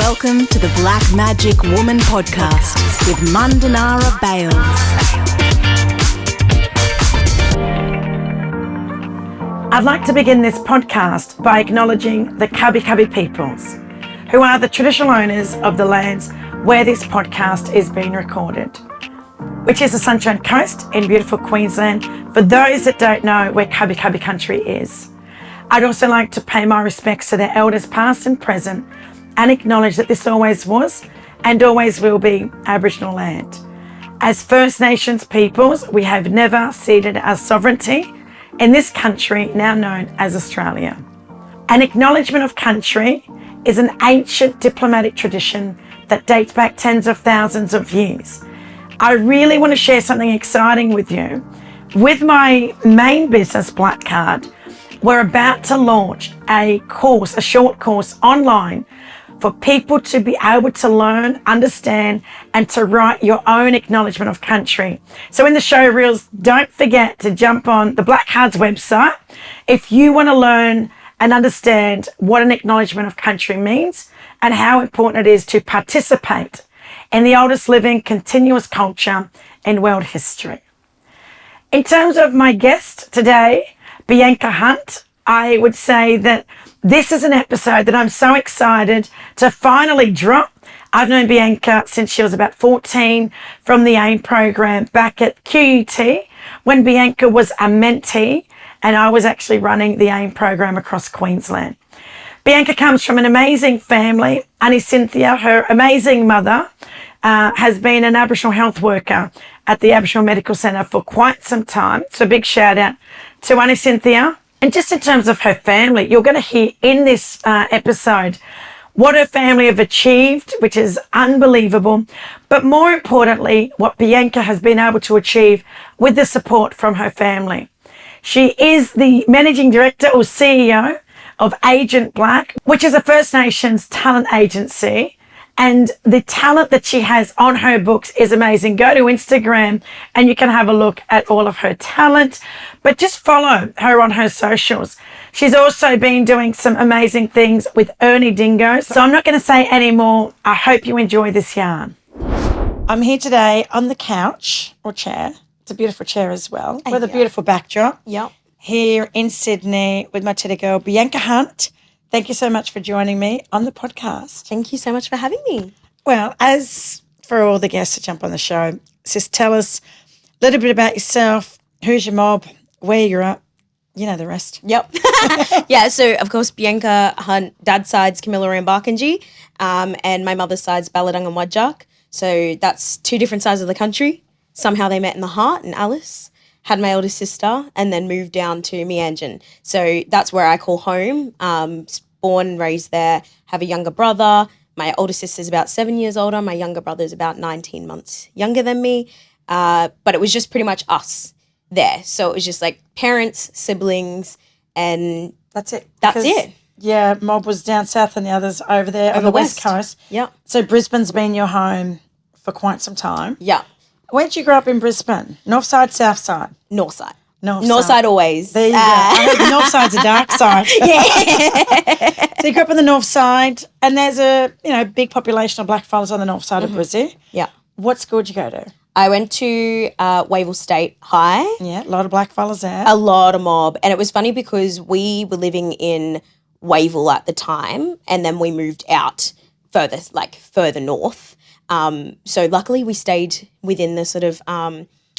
Welcome to the Black Magic Woman podcast with Mundanara Bayles. I'd like to begin this podcast by acknowledging the Kabi Kabi peoples, who are the traditional owners of the lands where this podcast is being recorded, which is the Sunshine Coast in beautiful Queensland, for those that don't know where Kabi Kabi country is. I'd also like to pay my respects to their elders past and present and acknowledge that this always was and always will be Aboriginal land. As First Nations peoples, we have never ceded our sovereignty in this country now known as Australia. An acknowledgement of country is an ancient diplomatic tradition that dates back tens of thousands of years. I really want to share something exciting with you. With my main business, Black Card, we're about to launch a short course online for people to be able to learn, understand, and to write your own acknowledgement of country. So in the show reels, don't forget to jump on the Black Card's website if you want to learn and understand what an acknowledgement of country means and how important it is to participate in the oldest living continuous culture in world history. In terms of my guest today, Bianca Hunt, I would say that this is an episode that I'm so excited to finally drop. I've known Bianca since she was about 14 from the AIM program back at QUT when Bianca was a mentee and I was actually running the AIM program across Queensland. Bianca comes from an amazing family. Annie Cynthia, her amazing mother, has been an Aboriginal health worker at the Aboriginal Medical Centre for quite some time. So a big shout out to Annie Cynthia. And just in terms of her family, you're going to hear in this episode what her family have achieved, which is unbelievable. But more importantly, what Bianca has been able to achieve with the support from her family. She is the Managing Director or CEO of Agnt Blak, which is a First Nations talent agency. And the talent that she has on her books is amazing. Go to Instagram and you can have a look at all of her talent, but just follow her on her socials. She's also been doing some amazing things with Ernie Dingo. So I'm not going to say any more. I hope you enjoy this yarn. I'm here today on the couch or chair. It's a beautiful chair as well with a beautiful backdrop. Yep. Here in Sydney with my teddy girl, Bianca Hunt. Thank you so much for joining me on the podcast. Thank you so much for having me. Well, as for all the guests that jump on the show, sis, tell us a little bit about yourself, who's your mob, where you're at, you know the rest. Yep. Yeah, so of course, Bianca Hunt, dad's side's Camilla and Barkanji, and my mother's side's Balladung and Wadjak. So that's two different sides of the country. Somehow they met in the heart, and Alice had my older sister and then moved down to Meanjin. So that's where I call home. Born and raised there, have a younger brother. My older sister's about 7 years older. My younger brother's about 19 months younger than me. But it was just pretty much us there. So it was just like parents, siblings, and that's it. That's it. Yeah, mob was down south and the others over there on the west coast. Yeah. So Brisbane's been your home for quite some time. Yeah. Where did you grow up in Brisbane? North side, south side? North side. North side always. There you go. I heard the north side's a dark side. Yeah. So you grew up on the north side, and there's a big population of blackfellas on the north side of Brisbane. Yeah. What school did you go to? I went to Wavell State High. Yeah, a lot of blackfellas there. A lot of mob. And it was funny because we were living in Wavell at the time, and then we moved out further north. So luckily we stayed within the sort of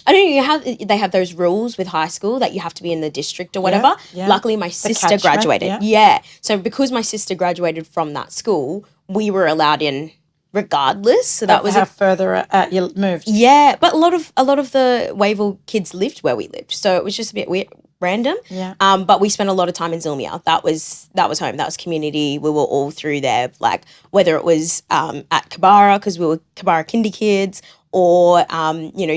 I don't know how they have those rules with high school that you have to be in the district or whatever. Yeah. Luckily, my sister graduated. Yeah. So because my sister graduated from that school, we were allowed in regardless. So that was how further out you moved. Yeah, but a lot of the Wavell kids lived where we lived, so it was just a bit weird, random. Yeah. But we spent a lot of time in Zilmia. That was home. That was community. We were all through there, like whether it was at Kabara because we were Kabara kindy kids, or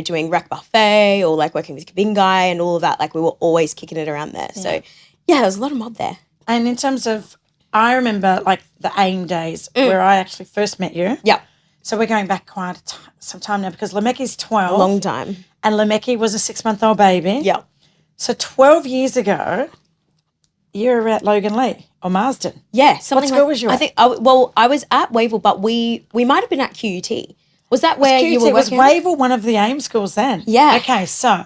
doing rec buffet, or like working with Kabingai and all of that. Like we were always kicking it around there. So yeah, there was a lot of mob there. And in terms of, I remember like the AIM days where I actually first met you. Yeah. So we're going back quite some time now because Lemeki's 12. A long time. And Lemeki was a 6-month-old baby. Yeah. So 12 years ago, you were at Logan Lee or Marsden. Yeah, something. What school was you at? I think. I was at Wavell, but we might have been at QUT. Was that where you were was working? Wavell one of the AIM schools then? Yeah. Okay, so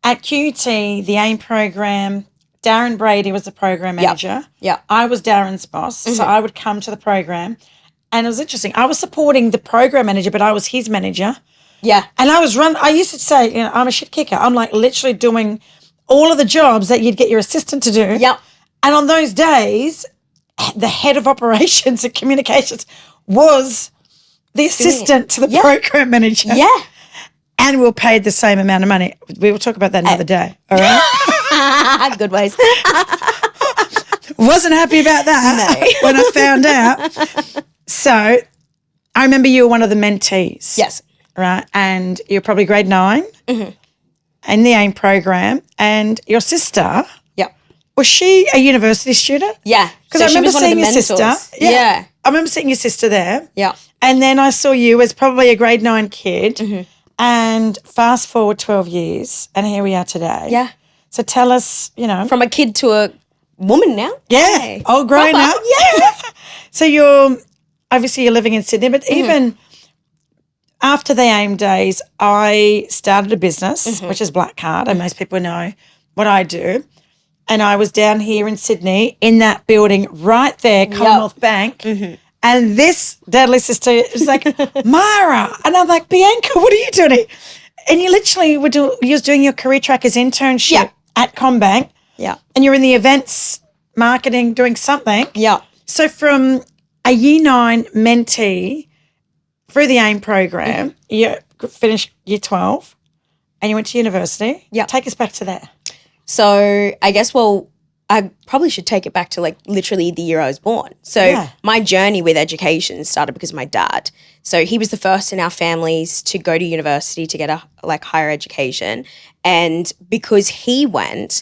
at QUT, the AIM program, Darren Brady was the program manager. Yeah. I was Darren's boss, so I would come to the program. And it was interesting. I was supporting the program manager, but I was his manager. Yeah. And I used to say, I'm a shit kicker. I'm like literally doing all of the jobs that you'd get your assistant to do. Yep. And on those days, the head of operations and communications was the assistant to the program manager. Yeah. And we were paid the same amount of money. We will talk about that another day. All right. Good ways. Wasn't happy about that when I found out. So I remember you were one of the mentees. Yes. Right. And you're probably grade 9 in the AIM program. And your sister, Yep. was she a university student? Yeah. Because So I she remember was one of seeing the your sister. mentors. Yeah. I remember seeing your sister there. Yeah. And then I saw you as probably a grade 9 kid. And fast forward 12 years and here we are today. Yeah. So tell us, From a kid to a woman now. Yeah. Hey. All grown Proper. up. Yeah. So you're living in Sydney, but even after the AIM days, I started a business, which is Black Card, and most people know what I do. And I was down here in Sydney in that building right there, Commonwealth Bank. And this deadly sister is like, Mara. And I'm like, Bianca, what are you doing here? And you literally you was doing your career trackers internship at CommBank. Yeah. And you're in the events marketing doing something. Yeah. So from a year 9 mentee through the AIM program, you finished year 12 and you went to university. Yeah. Take us back to that. So I guess, I probably should take it back to like literally the year I was born. So my journey with education started because of my dad. So he was the first in our families to go to university to get a higher education. And because he went,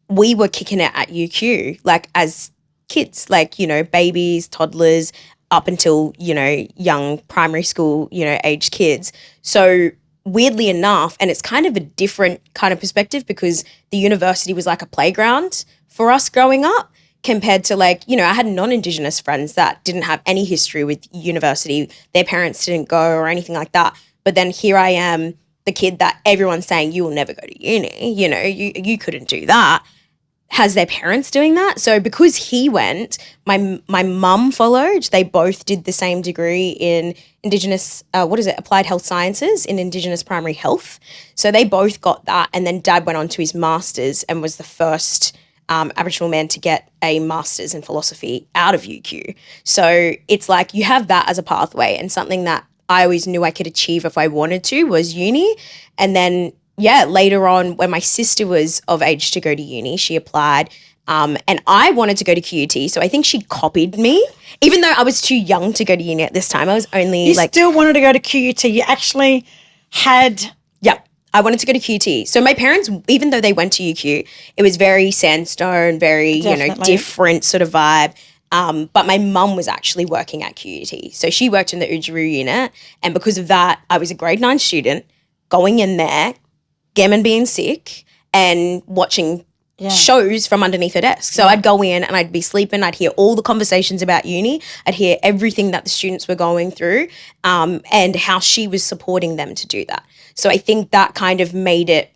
we were kicking it at UQ, like as kids, like, babies, toddlers, up until, young primary school, aged kids. So weirdly enough, and it's kind of a different kind of perspective because the university was like a playground for us growing up compared to I had non-Indigenous friends that didn't have any history with university. Their parents didn't go or anything like that. But then here I am, the kid that everyone's saying, you will never go to uni, you couldn't do that, has their parents doing that. So because he went, my mum followed. They both did the same degree in Indigenous, Applied Health Sciences in Indigenous Primary Health. So they both got that. And then Dad went on to his master's and was the first Aboriginal man to get a master's in philosophy out of UQ. So it's like you have that as a pathway, and something that I always knew I could achieve if I wanted to was uni. And then, later on when my sister was of age to go to uni, she applied and I wanted to go to QUT. So I think she copied me, even though I was too young to go to uni at this time. I was only You still wanted to go to QUT. You actually had... Yeah. I wanted to go to QT. So my parents, even though they went to UQ, it was very sandstone, very, different sort of vibe. But my mum was actually working at QUT. So she worked in the Udjuru unit. And because of that, I was a grade 9 student going in there, gammon being sick and watching shows from underneath her desk. So I'd go in and I'd be sleeping. I'd hear all the conversations about uni. I'd hear everything that the students were going through and how she was supporting them to do that. So I think that kind of made it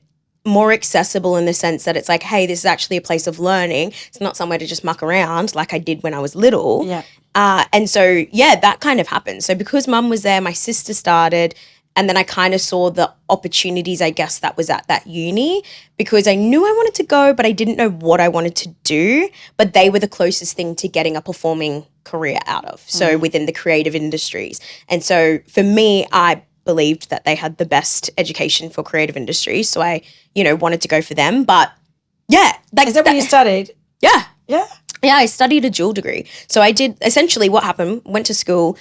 more accessible in the sense that it's like, hey, this is actually a place of learning. It's not somewhere to just muck around like I did when I was little. Yeah. And so, that kind of happened. So because mum was there, my sister started, and then I kind of saw the opportunities, I guess, that was at that uni because I knew I wanted to go, but I didn't know what I wanted to do. But they were the closest thing to getting a performing career out of, so within the creative industries. And so for me, I believed that they had the best education for creative industries. So I, wanted to go for them. But Is that what you studied? Yeah. Yeah. Yeah, I studied a dual degree. So I did essentially what happened, went to school,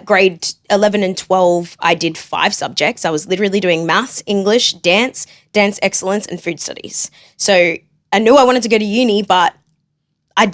grade 11 and 12, I did 5 subjects. I was literally doing maths, English, dance excellence, and food studies. So I knew I wanted to go to uni, but I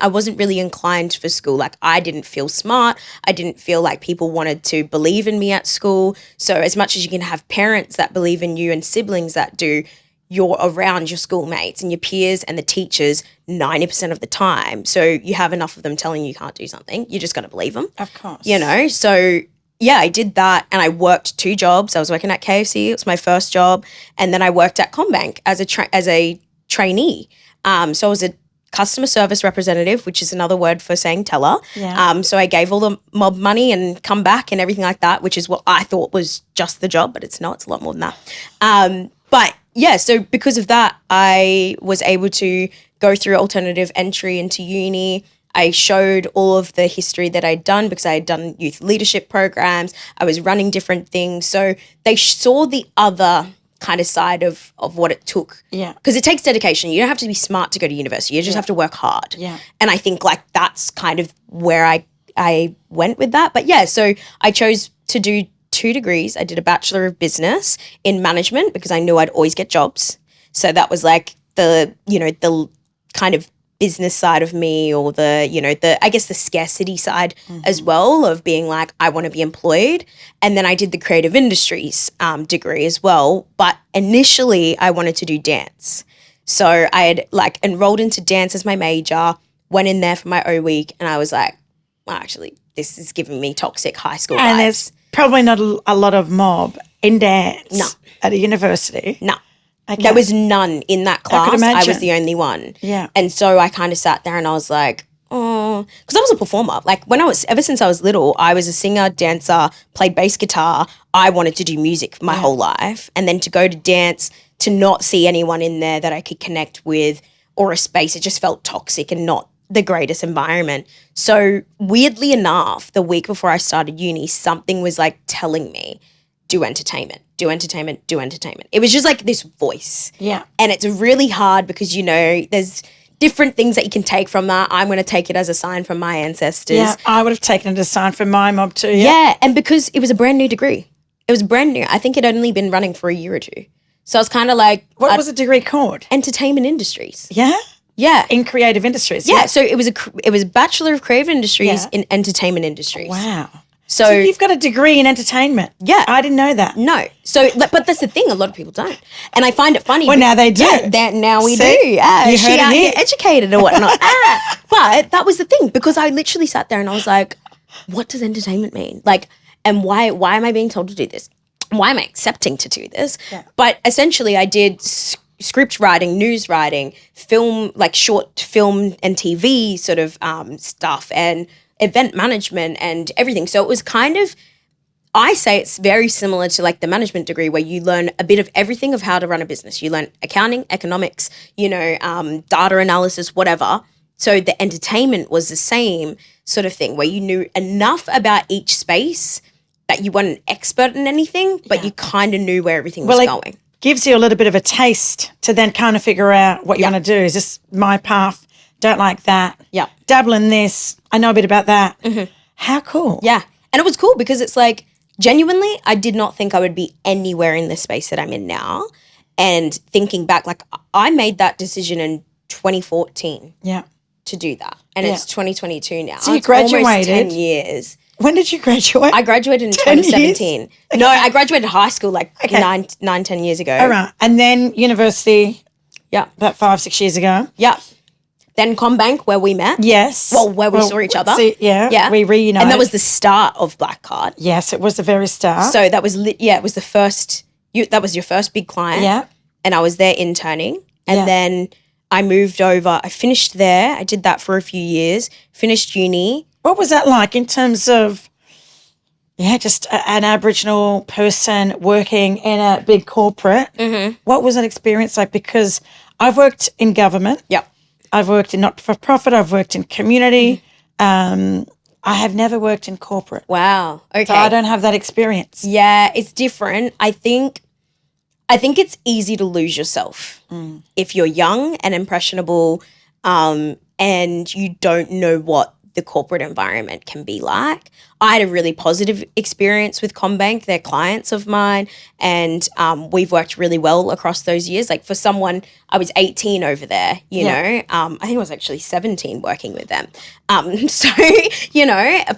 wasn't really inclined for school. Like I didn't feel smart. I didn't feel like people wanted to believe in me at school. So as much as you can have parents that believe in you and siblings that do, you're around your schoolmates and your peers and the teachers 90% of the time. So you have enough of them telling you can't do something. You just got to believe them. Of course. You know? So, yeah, I did that and I worked 2 jobs. I was working at KFC. It was my first job. And then I worked at CommBank as a trainee. So I was a customer service representative, which is another word for saying teller. Yeah. So I gave all the mob money and come back and everything like that, which is what I thought was just the job, but it's not. It's a lot more than that. But yeah, so because of that, I was able to go through alternative entry into uni. I showed all of the history that I'd done because I had done youth leadership programs. I was running different things. So they saw the other kind of side of what it took. Yeah. Because it takes dedication. You don't have to be smart to go to university. You just have to work hard. Yeah. And I think like that's kind of where I went with that. But yeah, so I chose to do 2 degrees. I did a Bachelor of Business in Management because I knew I'd always get jobs. So that was like the kind of business side of me, or I guess the scarcity side as well of being like, I want to be employed. And then I did the Creative Industries degree as well. But initially I wanted to do dance. So I had like enrolled into dance as my major, went in there for my O week, and I was like, well, actually, this is giving me toxic high school And vibes. there's probably not a lot of mob in dance at a university. No. Okay. There was none in that class. I was the only one. Yeah. And so I kind of sat there and I was like, oh, because I was a performer. Like ever since I was little, I was a singer, dancer, played bass guitar. I wanted to do music my whole life. And then to go to dance, to not see anyone in there that I could connect with or a space, it just felt toxic and not the greatest environment. So weirdly enough, the week before I started uni, something was like telling me, do entertainment. It was just like this voice. Yeah. And it's really hard because, there's different things that you can take from that. I'm going to take it as a sign from my ancestors. Yeah, I would have taken it as a sign from my mob too. Yeah, and because it was a brand new degree. It was brand new. I think it had only been running for a year or 2. So I was kind of like... What was the degree called? Entertainment Industries. Yeah? Yeah. In creative industries. Yeah, so it was a Bachelor of Creative Industries in Entertainment Industries. Wow. So you've got a degree in entertainment. Yeah. I didn't know that. No. So, but that's the thing. A lot of people don't. And I find it funny. Well, now they do. Yeah, now we See? do. Yeah, You she heard it out here. here educated or whatnot. But that was the thing because I literally sat there and I was like, what does entertainment mean? Like, and why am I being told to do this? Why am I accepting to do this? Yeah. But essentially I did script writing, news writing, film, like short film and TV sort of stuff, and event management and everything. So it was kind of, I say it's very similar to like the management degree where you learn a bit of everything of how to run a business. You learn accounting, economics, data analysis, whatever. So the entertainment was the same sort of thing where you knew enough about each space that you weren't an expert in anything, but you kind of knew where everything was going. Gives you a little bit of a taste to then kind of figure out what you want to do. Is this my path? Don't like that. Yeah. Dabble in this. I know a bit about that. Mm-hmm. How cool. Yeah. And it was cool because it's like, genuinely, I did not think I would be anywhere in the space that I'm in now. And thinking back, like I made that decision in 2014 to do that. And it's 2022 now. So you it's almost graduated. 10 years. When did you graduate? I graduated in 2017. years? No, I graduated high school like 10 years ago. All right. And then university Yeah. about 5-6 years ago. Yeah. Then CommBank where we met. Yes. Well, where we saw each other. Yeah. We reunited. And that was the start of Black Card. Yes, it was the very start. So that was, it was the first, that was your first big client. Yeah. And I was there interning. And Yeah. then I moved over. I finished there. I did that for a few years. Finished uni. What was that like in terms of, just an Aboriginal person working in a big corporate? Mm-hmm. What was that experience like? Because I've worked in government. Yep. I've worked in not-for-profit. I've worked in community. I have never worked in corporate. Wow. Okay. So I don't have that experience. Yeah, it's different. I think it's easy to lose yourself if you're young and impressionable and you don't know what the corporate environment can be like. I had a really positive experience with CommBank. They're clients of mine and we've worked really well across those years. Like for someone, I was 18 over there, you know. I think I was actually 17 working with them. So,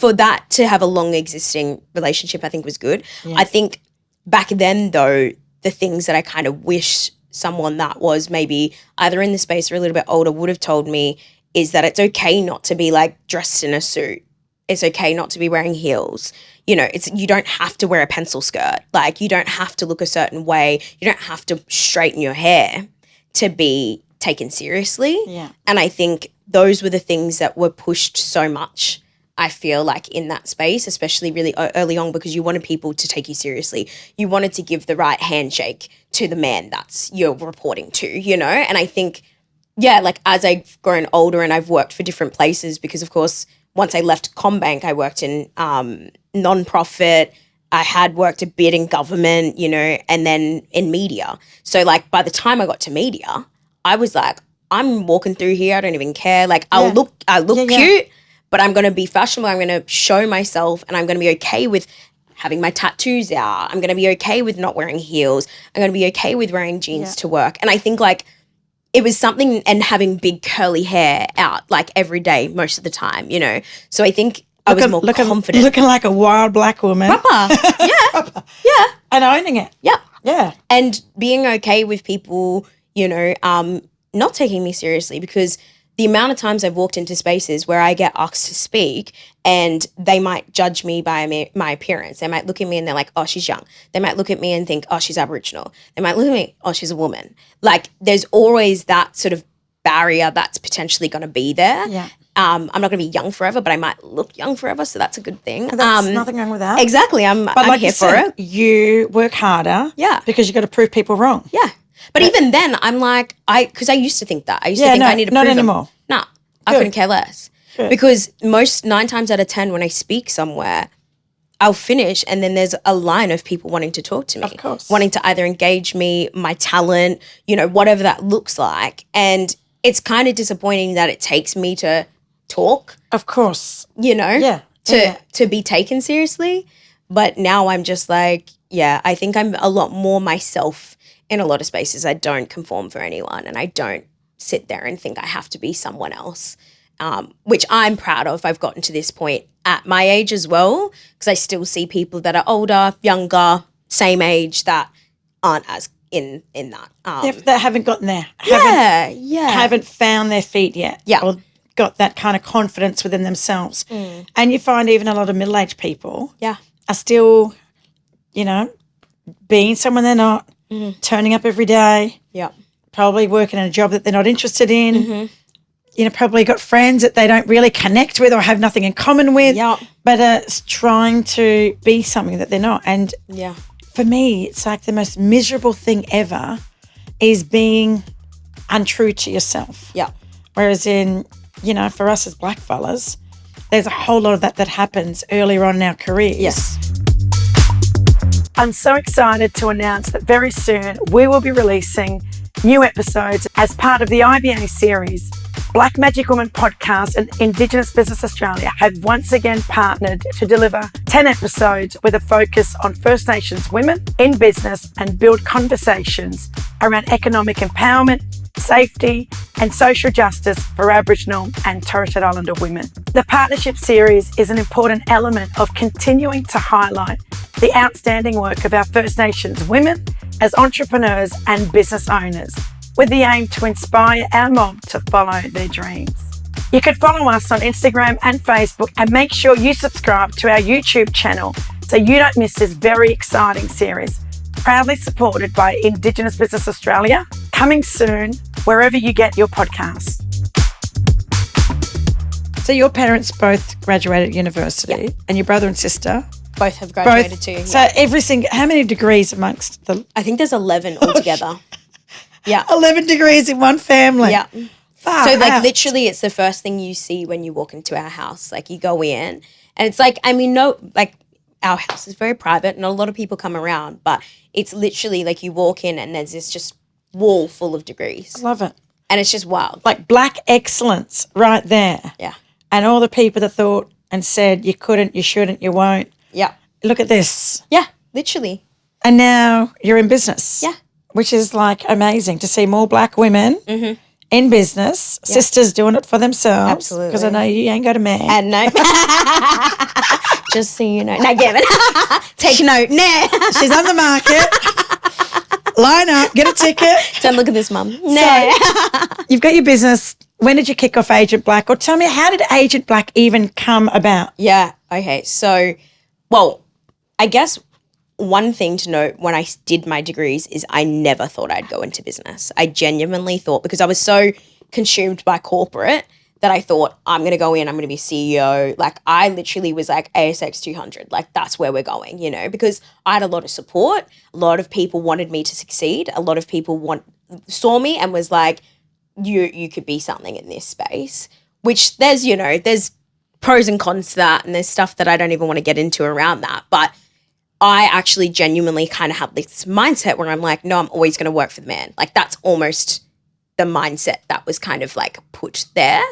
for that to have a long existing relationship, I think was good. Yeah. I think back then though, the things that I kind of wish someone that was maybe either in the space or a little bit older would have told me is that it's okay not to be like dressed in a suit. It's okay not to be wearing heels. You know, you don't have to wear a pencil skirt. Like, you don't have to look a certain way. You don't have to straighten your hair to be taken seriously. Yeah. And I think those were the things that were pushed so much, I feel like, in that space, especially really early on, because you wanted people to take you seriously. You wanted to give the right handshake to the man that's you're reporting to, you know? And I think, yeah, like as I've grown older and I've worked for different places, because of course, once I left CommBank, I worked in non-profit. I had worked a bit in government, you know, and then in media. So like by the time I got to media, I was like, I'm walking through here. I don't even care. Like I look cute, but I'm going to be fashionable. I'm going to show myself, and I'm going to be okay with having my tattoos out. I'm going to be okay with not wearing heels. I'm going to be okay with wearing jeans to work. And I think like it was something, and having big curly hair out like every day, most of the time, you know. So I think I was more confident. Looking like a wild black woman. Proper. Yeah. Yeah. And owning it. Yeah. Yeah. And being okay with people, you know, not taking me seriously, because the amount of times I've walked into spaces where I get asked to speak and they might judge me by my appearance. They might look at me and they're like, oh, she's young. They might look at me and think, oh, she's Aboriginal. They might look at me, oh, she's a woman. Like there's always that sort of barrier that's potentially going to be there. Yeah. I'm not going to be young forever, but I might look young forever, so that's a good thing. That's nothing wrong with that. Exactly. I'm like here for it. You work harder. Yeah. Because you've got to prove people wrong. Yeah. But even then, I'm like, because I used to think that. I used to think I need to prove not anymore. No, I couldn't care less. Good. Because 9 times out of 10 when I speak somewhere, I'll finish and then there's a line of people wanting to talk to me. Of course. Wanting to either engage me, my talent, you know, whatever that looks like. And it's kind of disappointing that it takes me to talk. Of course. You know? Yeah. To be taken seriously. But now I'm just like, yeah, I think I'm a lot more myself in a lot of spaces. I don't conform for anyone, and I don't sit there and think I have to be someone else, which I'm proud of. I've gotten to this point at my age as well, because I still see people that are older, younger, same age that aren't as in that. That haven't gotten there. Haven't found their feet yet. Yeah. Or got that kind of confidence within themselves. And you find even a lot of middle-aged people are still, you know, being someone they're not, turning up every day, probably working in a job that they're not interested in, you know, probably got friends that they don't really connect with or have nothing in common with, but are trying to be something that they're not. And for me, it's like the most miserable thing ever is being untrue to yourself. Yeah. Whereas you know, for us as black fellas, there's a whole lot of that happens earlier on in our careers. Yes. I'm so excited to announce that very soon we will be releasing new episodes as part of the IBA series. Black Magic Woman Podcast and Indigenous Business Australia have once again partnered to deliver 10 episodes with a focus on First Nations women in business and build conversations around economic empowerment, safety and social justice for Aboriginal and Torres Strait Islander women. The partnership series is an important element of continuing to highlight the outstanding work of our First Nations women as entrepreneurs and business owners, with the aim to inspire our mob to follow their dreams. You can follow us on Instagram and Facebook, and make sure you subscribe to our YouTube channel so you don't miss this very exciting series. Proudly supported by Indigenous Business Australia, coming soon wherever you get your podcasts. So your parents both graduated university, and your brother and sister both have graduated too. So how many degrees amongst the? I think there's 11 altogether. 11 degrees in one family. Yeah. Far so like out. literally it's the first thing you see when you walk into our house. Like you go in and it's like, I mean, no, like our house is very private and a lot of people come around, but it's literally like you walk in and there's this just wall full of degrees. I love it. And it's just wild. Like black excellence right there. Yeah. And all the people that thought and said you couldn't, you shouldn't, you won't. Yeah. Look at this. Yeah, literally. And now you're in business. Yeah. Which is like amazing to see more black women in business, sisters doing it for themselves. Absolutely. Because I know you ain't got a man. And no. Just so you know. No, Gavin. Take note. Nah. She's on the market. line up, get a ticket. Don't look at this, Mum. No. So, you've got your business. When did you kick off Agnt Blak? Or tell me, how did Agnt Blak even come about? Yeah. Okay. So, well, I guess one thing to note when I did my degrees is I never thought I'd go into business. I genuinely thought, because I was so consumed by corporate, that I thought, I'm going to go in, I'm going to be CEO. Like, I literally was like ASX 200. Like, that's where we're going, you know, because I had a lot of support. A lot of people wanted me to succeed. A lot of people saw me and was like, you could be something in this space, which there's pros and cons to that. And there's stuff that I don't even want to get into around that. But I actually genuinely kind of have this mindset where I'm like, no, I'm always going to work for the man. Like, that's almost the mindset that was kind of like put there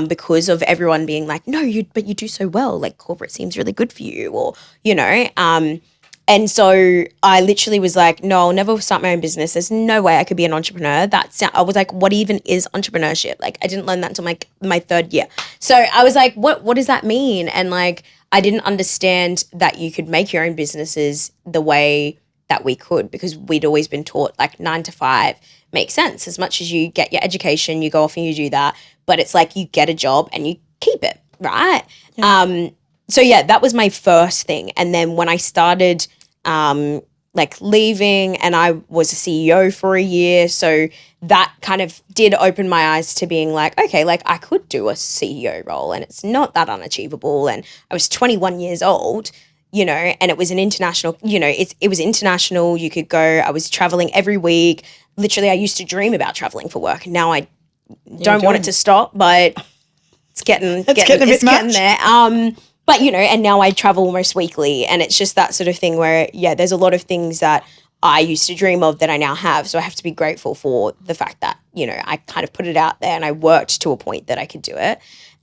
because of everyone being like, no, but you do so well. Like, corporate seems really good for you, or, you know. And so I literally was like, no, I'll never start my own business. There's no way I could be an entrepreneur. I was like, what even is entrepreneurship? Like, I didn't learn that until my third year. So I was like, what does that mean? And like, I didn't understand that you could make your own businesses the way that we could, because we'd always been taught like 9 to 5 makes sense. As much as you get your education, you go off and you do that. But it's like you get a job and you keep it, right? Yeah. So yeah, that was my first thing. And then when I started like leaving, and I was a CEO for a year, so that kind of did open my eyes to being like, okay, like I could do a CEO role and it's not that unachievable. And I was 21 years old, you know, and it was an international, you know, it was international. You could go, I was traveling every week. Literally, I used to dream about traveling for work. Now I don't want it to stop, but it's getting there. But, you know, and now I travel almost weekly, and it's just that sort of thing where, yeah, there's a lot of things that I used to dream of that I now have. So I have to be grateful for the fact that, you know, I kind of put it out there and I worked to a point that I could do it.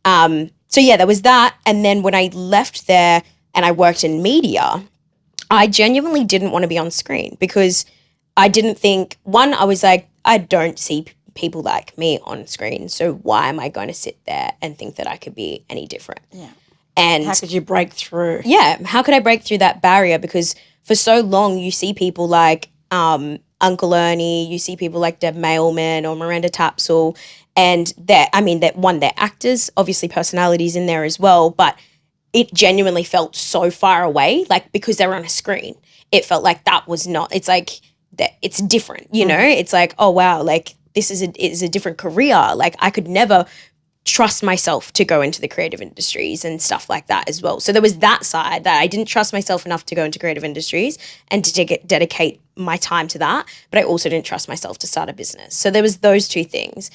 So yeah, there was that. And then when I left there and I worked in media, I genuinely didn't want to be on screen, because I didn't think, one, I was like, I don't see people like me on screen. So why am I going to sit there and think that I could be any different? Yeah. And how could you break through? Yeah. How could I break through that barrier? Because for so long you see people like Uncle Ernie, you see people like Deb Mailman or Miranda Tapsell, and they're actors, obviously personalities in there as well, but it genuinely felt so far away, like because they were on a screen. It felt like that was not, it's like, that it's different, you know? It's like, oh wow, like this is a different career. Like I could never trust myself to go into the creative industries and stuff like that as well. So there was that side that I didn't trust myself enough to go into creative industries and to dedicate my time to that, but I also didn't trust myself to start a business. So there was those two things.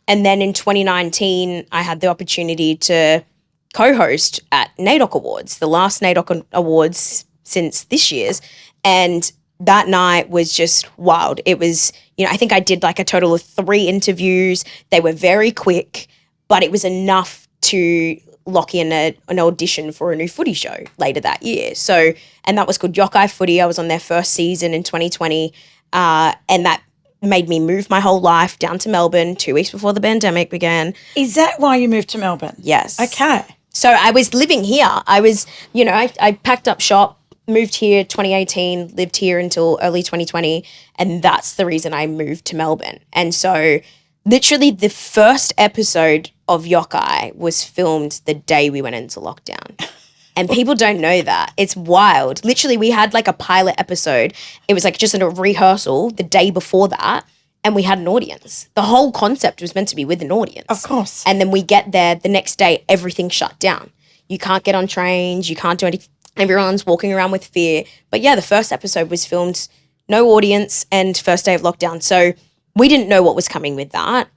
And then in 2019, I had the opportunity to co-host at NAIDOC Awards, the last NAIDOC Awards since this year's. And that night was just wild. It was, you know, I think I did like a total of 3 interviews. They were very quick, but it was enough to lock in an audition for a new footy show later that year. So, and that was called Yokayi Footy. I was on their first season in 2020. And that made me move my whole life down to Melbourne 2 weeks before the pandemic began. Is that why you moved to Melbourne? Yes. Okay. So I was living here. I was, you know, I packed up shop, moved here 2018, lived here until early 2020. And that's the reason I moved to Melbourne. And so literally the first episode of Yokayi was filmed the day we went into lockdown. And people don't know that. It's wild. Literally, we had like a pilot episode. It was like just a rehearsal the day before that, and we had an audience. The whole concept was meant to be with an audience. Of course. And then we get there, the next day, everything shut down. You can't get on trains. You can't do anything. Everyone's walking around with fear. But yeah, the first episode was filmed, no audience, and first day of lockdown. So we didn't know what was coming with that.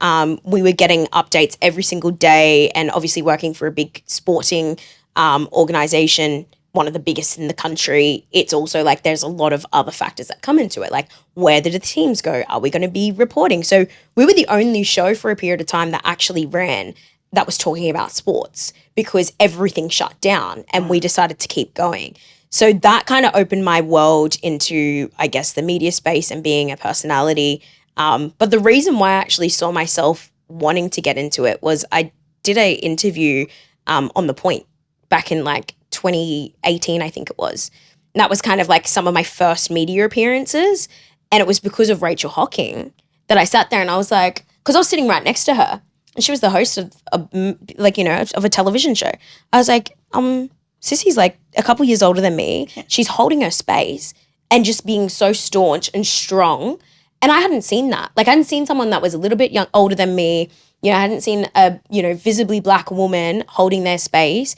We were getting updates every single day, and obviously working for a big sporting organization, one of the biggest in the country. It's also like there's a lot of other factors that come into it. Like, where did the teams go? Are we going to be reporting? So we were the only show for a period of time that actually ran that was talking about sports, because everything shut down and we decided to keep going. So that kind of opened my world into, I guess, the media space and being a personality. But the reason why I actually saw myself wanting to get into it was I did an interview on The Point back in like 2018, I think it was. And that was kind of like some of my first media appearances. And it was because of Rachel Hocking that I sat there and I was like, because I was sitting right next to her and she was the host of a television show. I was like, Sissy's like a couple years older than me. She's holding her space and just being so staunch and strong. And I hadn't seen that. Like I hadn't seen someone that was a little bit older than me. I hadn't seen a, visibly Black woman holding their space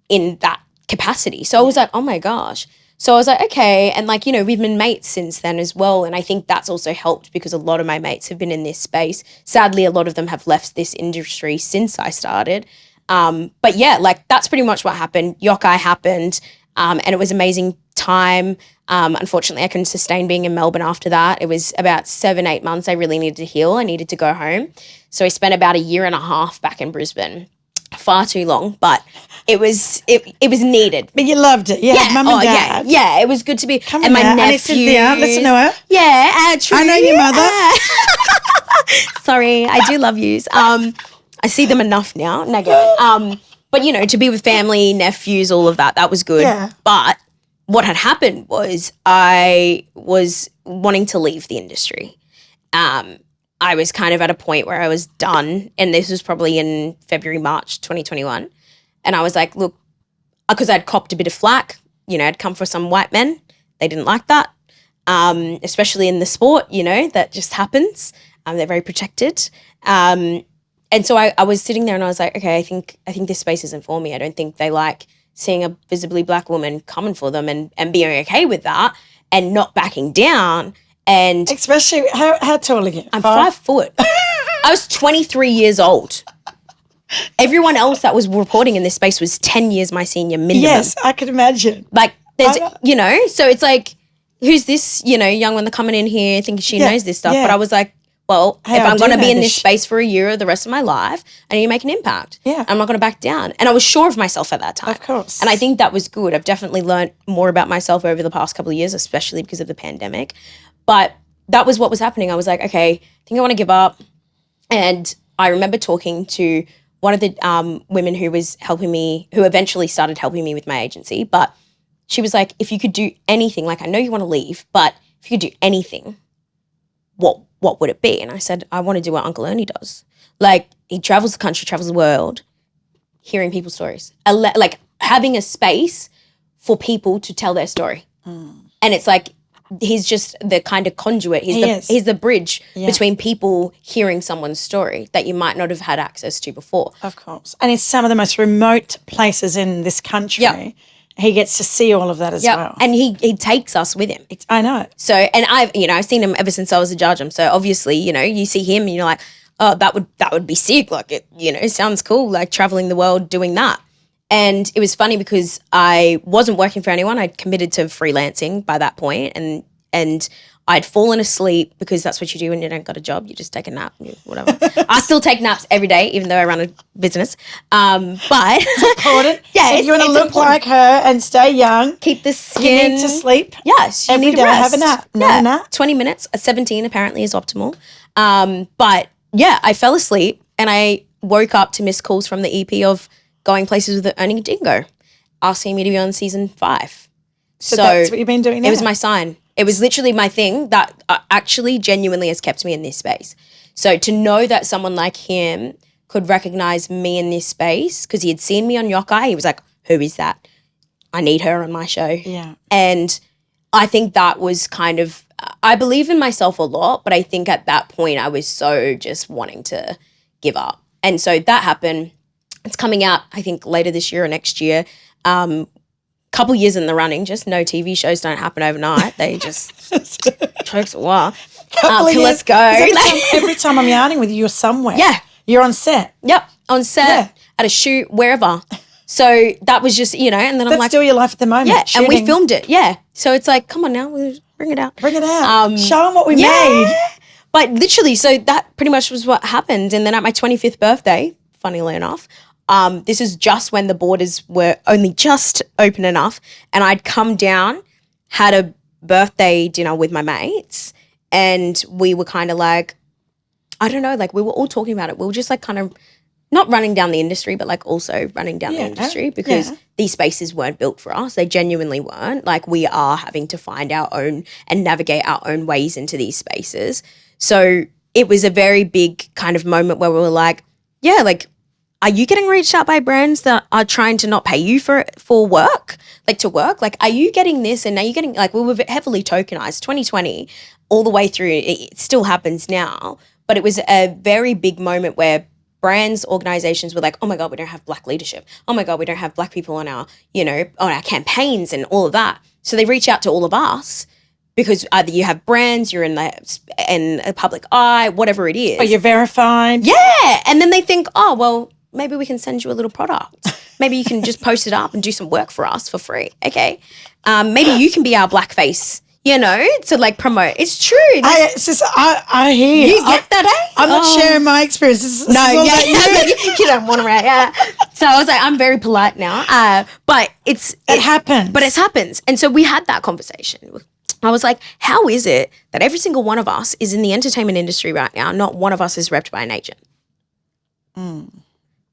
in that capacity. So I was like, oh my gosh. So I was like, okay. And like, we've been mates since then as well. And I think that's also helped because a lot of my mates have been in this space. Sadly, a lot of them have left this industry since I started. But yeah, like that's pretty much what happened. Yokayi happened and it was amazing time. Unfortunately, I couldn't sustain being in Melbourne after that. It was about 7-8 months I really needed to heal. I needed to go home. So I spent about 1.5 years back in Brisbane. Far too long, but it was needed. But you loved it. Yeah, mum and dad. Yeah, it was good to be. Come and on my now. nephew. And Cynthia, listen to her. Yeah, true. I know your mother. Sorry, I do love yous. I see them enough now. But to be with family, nephews, all of that was good. Yeah. But what had happened was I was wanting to leave the industry. I was kind of at a point where I was done, and this was probably in February, March 2021. And I was like, look, because I'd copped a bit of flack, I'd come for some white men. They didn't like that, especially in the sport, that just happens. They're very protected. And so I was sitting there and I was like, okay, I think this space isn't for me. I don't think they like seeing a visibly Black woman coming for them and being okay with that and not backing down. And especially, how tall are you? I'm 5 foot. I was 23 years old. Everyone else that was reporting in this space was 10 years my senior minimum. Yes, I could imagine. Like, there's, so it's like, who's this, young one coming in here thinking she knows this stuff? Yeah. But I was like, well, Hey, if I I'm do going to know be in this this space for a year or the rest of my life, I need to make an impact. Yeah. I'm not going to back down. And I was sure of myself at that time. Of course. And I think that was good. I've definitely learned more about myself over the past couple of years, especially because of the pandemic. But that was what was happening. I was like, okay, I think I want to give up. And I remember talking to one of the women who was helping me, who eventually started helping me with my agency. But she was like, if you could do anything, like I know you want to leave, but if you could do anything, what would it be? And I said, I want to do what Uncle Ernie does. Like he travels the country, travels the world, hearing people's stories. Like having a space for people to tell their story. And it's like, he's just the kind of conduit. He's the bridge between people hearing someone's story that you might not have had access to before. Of course. And in some of the most remote places in this country, he gets to see all of that as well. And he takes us with him. I know. So, and I've seen him ever since I was a judge. So obviously, you see him and you're like, oh, that would be sick. Like it, sounds cool, like traveling the world doing that. And it was funny because I wasn't working for anyone. I'd committed to freelancing by that point, and I'd fallen asleep because that's what you do when you don't got a job. You just take a nap, whatever. I still take naps every day, even though I run a business. But it's important. Yeah, if you want to look important. like her and stay young, Keep the skin. you need to sleep. Yes, you every need day. to rest. Have a nap. Yeah, A nap. 20 minutes. 17 apparently is optimal. But yeah, I fell asleep and I woke up to missed calls from the EP of Going Places with Ernie Dingo, asking me to be on season 5. So that's what you've been doing now. It was my sign. It was literally my thing that actually genuinely has kept me in this space. So to know that someone like him could recognize me in this space, because he had seen me on Yokayi, he was like, who is that? I need her on my show. Yeah. And I think that was kind of, I believe in myself a lot, but I think at that point I was so just wanting to give up. And so that happened. It's coming out, I think, later this year or next year. Couple years in the running, just no TV shows don't happen overnight. They just takes a while. Let's go. Every time I'm yarning with you, you're somewhere. Yeah. You're on set. Yep, on set, at a shoot, wherever. So that was just, and then I'm That's like, still your life at the moment. yeah, and we shooting. filmed it, yeah. So it's like, come on now, we'll bring it out. Bring it out. Show them what we Yeah. made. But literally, so that pretty much was what happened. And then at my 25th birthday, funnily enough, this is just when the borders were only just open enough, and I'd come down, had a birthday dinner with my mates, and we were kind of like, I don't know, like we were all talking about it. We were just like kind of not running down the industry, but like also running down the industry because these spaces weren't built for us. They genuinely weren't. Like we are having to find our own and navigate our own ways into these spaces. So it was a very big kind of moment where we were like, yeah, like, are you getting reached out by brands that are trying to not pay you for work, like to work? Like, are you getting this? And are you getting, like, we were heavily tokenized 2020 all the way through. It still happens now, but it was a very big moment where brands, organizations were like, oh my God, we don't have Black leadership. Oh my God, we don't have Black people on our, on our campaigns and all of that. So they reach out to all of us because either you have brands, you're in a public eye, whatever it is. Or you're verified. Yeah. And then they think, oh, well, maybe we can send you a little product. Maybe you can just post it up and do some work for us for free. Okay. Maybe you can be our blackface, to like promote. It's true. I hear you get that, eh? I'm not sharing my experience. This is all about you. You don't want to, right? Yeah. So I was like, I'm very polite now. But it happens. But it happens. And so we had that conversation. I was like, how is it that every single one of us is in the entertainment industry right now, not one of us is repped by an agent?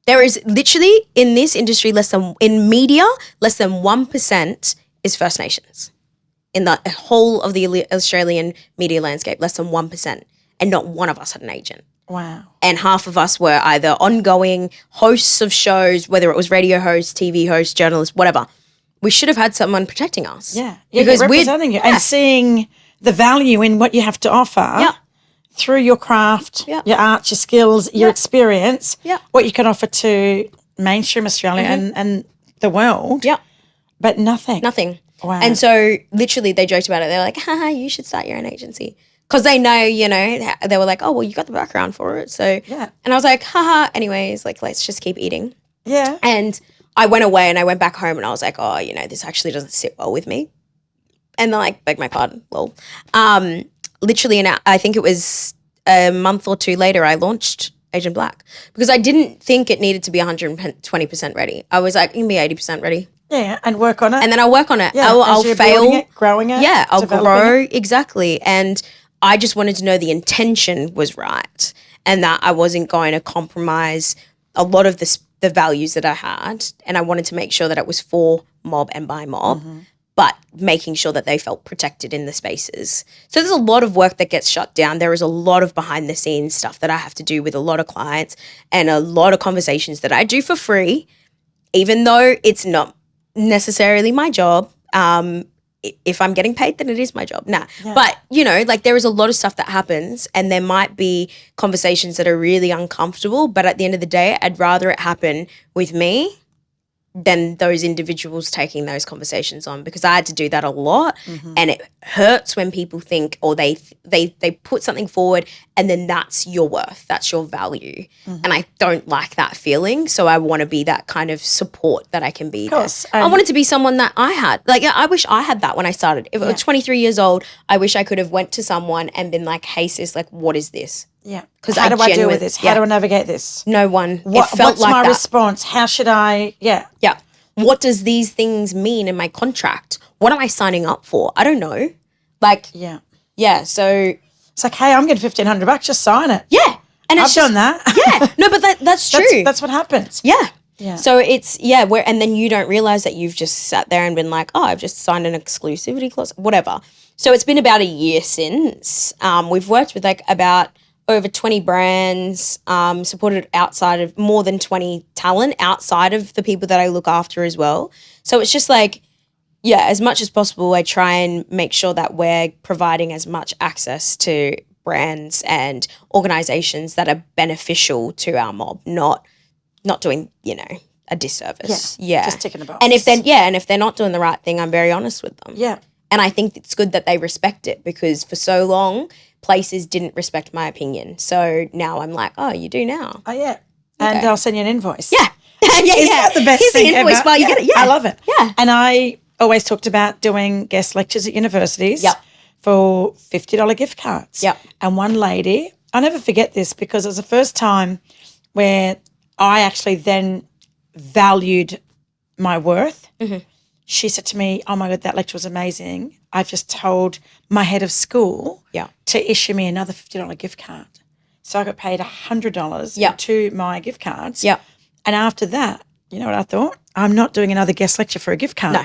There is literally in this industry, in media, less than 1% is First Nations. In the whole of the Australian media landscape, less than 1%. And not one of us had an agent. Wow. And half of us were either ongoing hosts of shows, whether it was radio hosts, TV hosts, journalists, whatever. We should have had someone protecting us. Yeah. Because we're representing you and seeing the value in what you have to offer through your craft, your art, your skills, your experience, what you can offer to mainstream Australia and the world. Yeah. But nothing. Nothing. Wow. And so literally they joked about it. They're like, haha, you should start your own agency. Because they know, they were like, oh, well, you got the background for it. So, and I was like, haha, anyways, like, let's just keep eating. Yeah. And I went away and I went back home and I was like, oh, this actually doesn't sit well with me. And they're like, beg my pardon, lol. Literally, I think it was a month or two later, I launched Agnt Blak because I didn't think it needed to be 120% ready. I was like, it can be 80% ready. Yeah, and work on it. And then I'll work on it. Yeah, I'll fail. Growing it. Yeah, I'll grow. Exactly. And I just wanted to know the intention was right and that I wasn't going to compromise a lot of the values that I had. And I wanted to make sure that it was for mob and by mob, but making sure that they felt protected in the spaces. So there's a lot of work that gets shut down. There is a lot of behind the scenes stuff that I have to do with a lot of clients and a lot of conversations that I do for free, even though it's not necessarily my job. If I'm getting paid, then it is my job. Nah. Yeah. But, there is a lot of stuff that happens and there might be conversations that are really uncomfortable, but at the end of the day, I'd rather it happen with me than those individuals taking those conversations on because I had to do that a lot and it hurts when people think or they put something forward and then that's your worth, that's your value. And I don't like that feeling. So I want to be that kind of support that I can be. Of course. I wanted to be someone that I had. Like, I wish I had that when I started. If I was 23 years old, I wish I could have went to someone and been like, hey sis, like, what is this? Yeah. Because how do I deal with this? How do I navigate this? No one. What's my response? How should I? Yeah. Yeah. What does these things mean in my contract? What am I signing up for? I don't know. Like, yeah. So it's like, hey, I'm getting $1,500. Just sign it. Yeah. And I've done that. Yeah. No, but that's true. That's what happens. Yeah. Yeah. So it's, and then you don't realize that you've just sat there and been like, oh, I've just signed an exclusivity clause, whatever. So it's been about a year since. We've worked with about over 20 brands, supported outside of more than 20 talent outside of the people that I look after as well. So it's just like, as much as possible, I try and make sure that we're providing as much access to brands and organizations that are beneficial to our mob, not doing, a disservice. Yeah. Just ticking a box. And if they're not doing the right thing, I'm very honest with them. Yeah. And I think it's good that they respect it because for so long, places didn't respect my opinion. So now I'm like, oh, you do now. Oh, yeah. And I'll send you an invoice. Yeah. Isn't that the best thing the invoice ever? while you get it. Yeah. I love it. Yeah. And I always talked about doing guest lectures at universities for $50 gift cards. Yep. And one lady, I'll never forget this because it was the first time where I actually then valued my worth. She said to me, oh, my God, that lecture was amazing. I've just told my head of school to issue me another $50 gift card So I got paid $100 Yep. with 2 my gift cards. Yep. And after that, you know what I thought? I'm not doing another guest lecture for a gift card. No.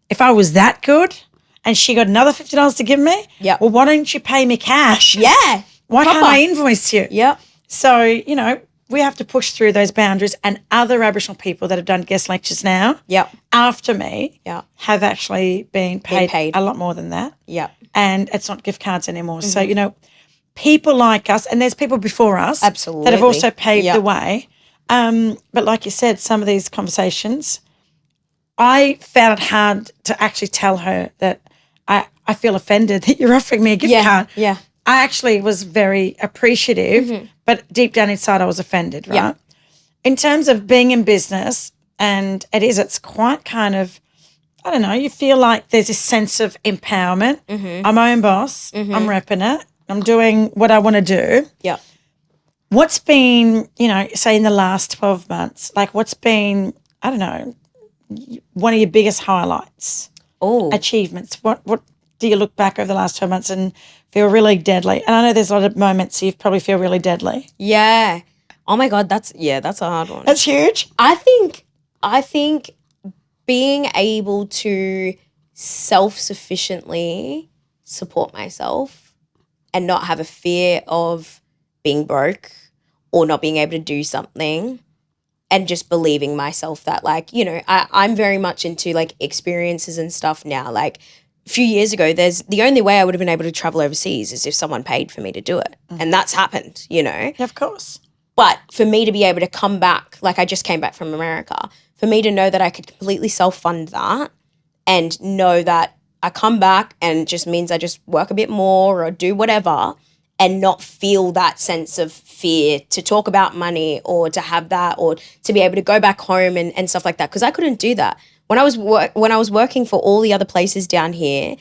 If I was that good and she got another $50 to give me, Yep. well, why don't you pay me cash? Yeah. Why can't Proper. I invoice you? Yep. So, you know, we have to push through those boundaries, and other Aboriginal people that have done guest lectures now Yep. after me Yep. have actually been paid a lot more than that. Yep. And it's not gift cards anymore. So, you know, people like us, and there's people before us that have Absolutely. also paved Yep. the way. But like you said, some of these conversations, I found it hard to actually tell her that I feel offended that you're offering me a gift card. Yeah. I actually was very appreciative, but deep down inside I was offended, right? Yeah. In terms of being in business, and it's quite kind of, I don't know, you feel like there's this sense of empowerment. I'm my own boss. I'm repping it. I'm doing what I want to do. Yeah. What's been, you know, say in the last 12 months, like what's been, I don't know, one of your biggest highlights, achievements? What do you look back over the last 12 months and feel really deadly? And I know there's a lot of moments you probably feel really deadly. Yeah. Oh my God, that's a hard one. That's huge. I think being able to self-sufficiently support myself and not have a fear of being broke or not being able to do something, and just believing myself that, like, you know, I'm very much into like experiences and stuff now. Like a few years ago, the only way I would have been able to travel overseas is if someone paid for me to do it. And that's happened, you know. Yeah, of course. But for me to be able to come back, like I just came back from America, for me to know that I could completely self-fund that and know that I come back and it just means I just work a bit more or do whatever and not feel that sense of fear to talk about money or to have that or to be able to go back home and stuff like that, because I couldn't do that. When I was working for all the other places down here,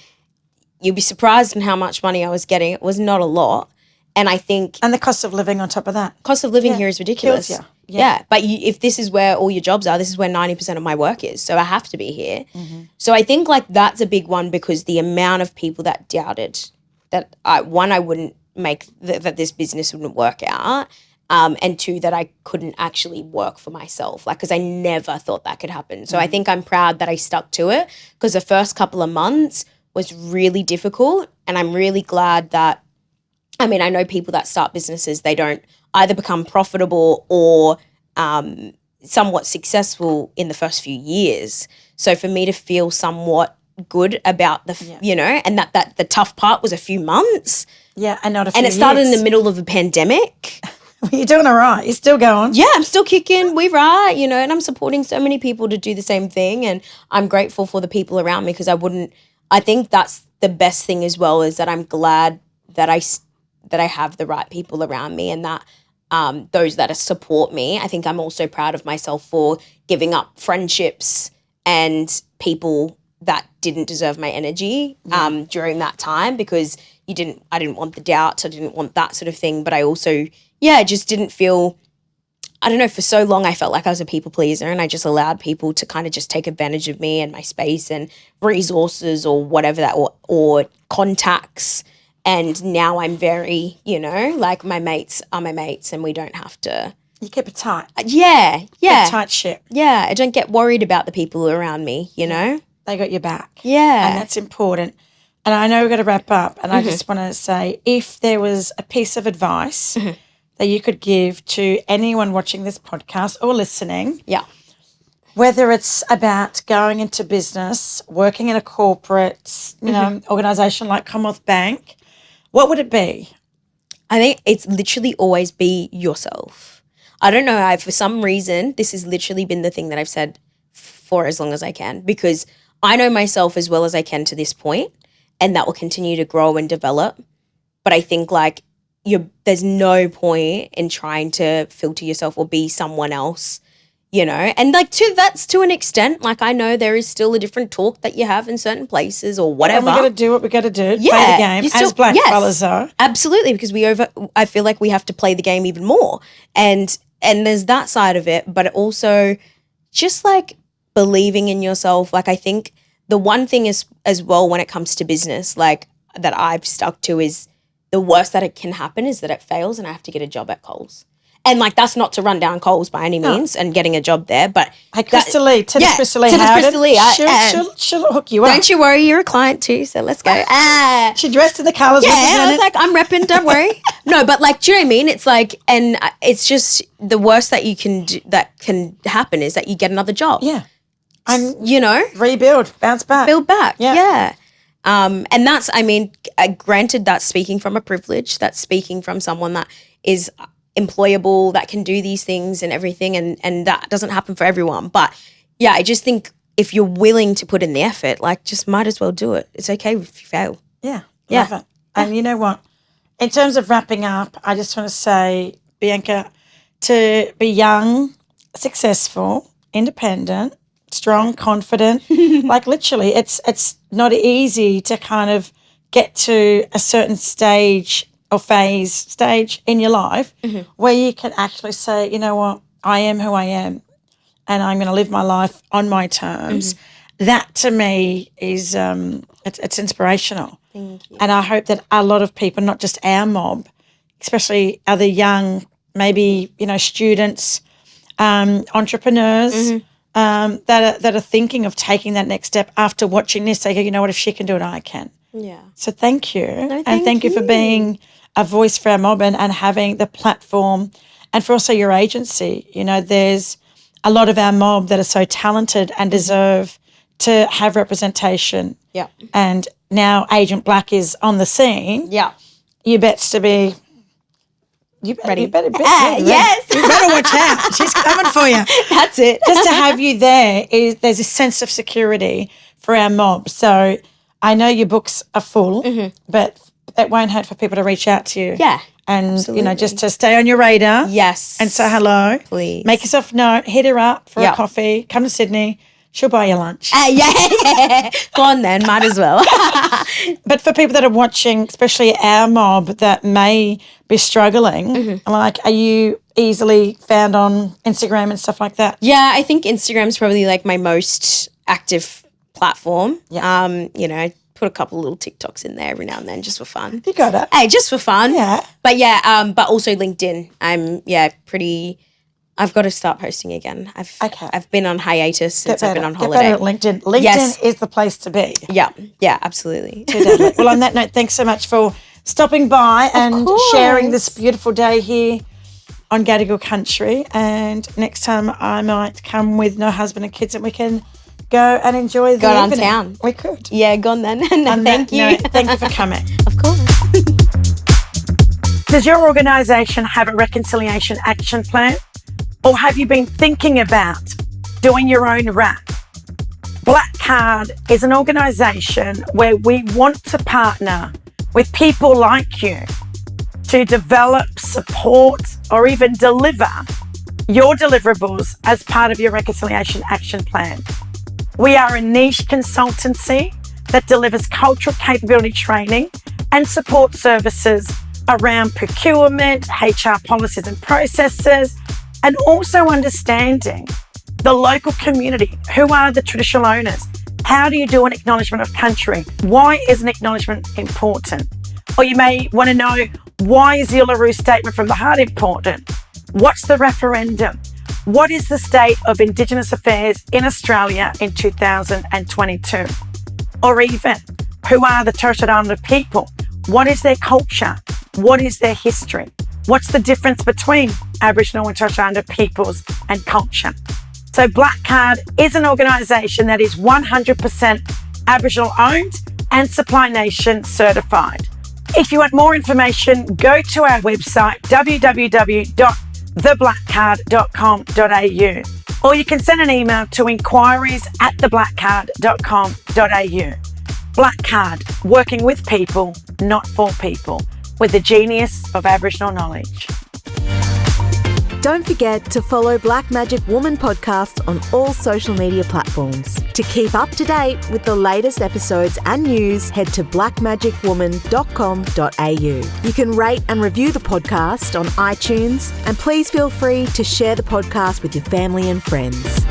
you'd be surprised in how much money I was getting. It was not a lot. And I think... And the cost of living on top of that. Cost of living here is ridiculous. Kills you. Yeah. But if this is where all your jobs are, this is where 90% of my work is. So I have to be here. So I think like that's a big one, because the amount of people that doubted that I wouldn't make, that this business wouldn't work out. And 2, that I couldn't actually work for myself, like, because I never thought that could happen. So I think I'm proud that I stuck to it, because the first couple of months was really difficult. And I'm really glad that, I mean, I know people that start businesses, they don't either become profitable or somewhat successful in the first few years. So for me to feel somewhat good about you know, and that the tough part was a few months. Yeah, and not a few And it started years. in the middle of a pandemic. Well, you're doing all right. You're still going. Yeah, I'm still kicking. We right, you know, and I'm supporting so many people to do the same thing. And I'm grateful for the people around me, because I think that's the best thing as well, is that I'm glad that I have the right people around me, and that those that support me. I think I'm also proud of myself for giving up friendships and people that didn't deserve my energy during that time, because I didn't want the doubts, I didn't want that sort of thing, but I also, just didn't feel, I don't know, for so long I felt like I was a people pleaser, and I just allowed people to kind of just take advantage of me and my space and resources or whatever that, or contacts. And now I'm very, you know, like my mates are my mates, and we don't have to. You keep it tight. Yeah. Keep a tight ship. Yeah, I don't get worried about the people around me, you know? They got your back. Yeah. And that's important. And I know we've got to wrap up, and I just want to say, if there was a piece of advice that you could give to anyone watching this podcast or listening, whether it's about going into business, working in a corporate, you know, organisation like Commonwealth Bank, what would it be? I think it's literally always be yourself. I don't know, for some reason, this has literally been the thing that I've said for as long as I can, because I know myself as well as I can to this point, and that will continue to grow and develop. But I think like there's no point in trying to filter yourself or be someone else, you know. And like that's to an extent, like I know there is still a different talk that you have in certain places or whatever. And we got to do what we got to do. Yeah, play the game as black fellas are. Absolutely, because I feel like we have to play the game even more. And there's that side of it, but also just like believing in yourself. Like I think the one thing is as well when it comes to business, like that I've stuck to, is the worst that it can happen is that it fails and I have to get a job at Coles. And like, that's not to run down Coles by any means and getting a job there, but hey, Crystal Lee, Tennis Crystal Lee, she'll hook you up. Don't you worry, you're a client too, so let's go. She dressed in the colours. Yeah, I was like, I'm repping, don't worry. No, but like, do you know what I mean? It's like, and it's just the worst that you can do, that can happen is that you get another job. Yeah. And, you know, rebuild, bounce back. Build back. Yeah. And that's, I mean, granted, that's speaking from a privilege, that's speaking from someone that is employable, that can do these things and everything, and that doesn't happen for everyone. But yeah, I just think if you're willing to put in the effort, like, just might as well do it. It's okay if you fail. Yeah, love it. And you know what? In terms of wrapping up, I just want to say, Bianca, to be young, successful, independent, strong, confident, like literally, it's not easy to kind of get to a certain stage in your life where you can actually say, you know what, I am who I am and I'm going to live my life on my terms. That to me is it's inspirational. Thank you. And I hope that a lot of people, not just our mob, especially other young, maybe, you know, students, entrepreneurs that are thinking of taking that next step after watching this, they go, you know what, if she can do it, I can. Yeah. So thank you. No, and thank you for being a voice for our mob and having the platform and for also your agency. You know, there's a lot of our mob that are so talented and deserve to have representation. Yeah. And now Agnt Blak is on the scene. Yeah. You bets to be... You better yes. You better watch out. She's coming for you. That's it. Just to have you there's a sense of security for our mob. So I know your books are full, but it won't hurt for people to reach out to you. Yeah. And, absolutely. you know, just to stay on your radar. Yes. And say hello. Please. Make yourself known. Hit her up for a coffee. Come to Sydney. She'll buy you lunch. Yeah. Go on then. Might as well. But for people that are watching, especially our mob that may be struggling, like, are you easily found on Instagram and stuff like that? Yeah, I think Instagram's probably like my most active platform. Yeah. You know, put a couple little TikToks in there every now and then just for fun. You got it. Hey, just for fun. Yeah. But yeah, but also LinkedIn. I've got to start posting again. I've been on hiatus since I've been on holiday. Get better at LinkedIn. LinkedIn is the place to be. Yeah, absolutely. Well, on that note, thanks so much for stopping by and sharing this beautiful day here on Gadigal country. And next time I might come with no husband and kids and we can go and enjoy the evening. Downtown. We could. Yeah, go on then. Thank you. Note, thank you for coming. Of course. Does your organisation have a reconciliation action plan? Or have you been thinking about doing your own rap? Black Card is an organisation where we want to partner with people like you to develop, support, or even deliver your deliverables as part of your reconciliation action plan. We are a niche consultancy that delivers cultural capability training and support services around procurement, HR policies and processes, and also understanding the local community. Who are the traditional owners? How do you do an acknowledgement of country? Why is an acknowledgement important? Or you may want to know, why is the Uluru Statement from the Heart important? What's the referendum? What is the state of Indigenous affairs in Australia in 2022? Or even, who are the Torres Strait Islander people? What is their culture? What is their history? What's the difference between Aboriginal and Torres Strait Islander peoples and culture? So Black Card is an organisation that is 100% Aboriginal owned and Supply Nation certified. If you want more information, go to our website, www.theblackcard.com.au, or you can send an email to inquiries@theblackcard.com.au. Black Card, working with people, not for people, with the genius of Aboriginal knowledge. Don't forget to follow Black Magic Woman podcast on all social media platforms. To keep up to date with the latest episodes and news, head to blackmagicwoman.com.au. You can rate and review the podcast on iTunes, and please feel free to share the podcast with your family and friends.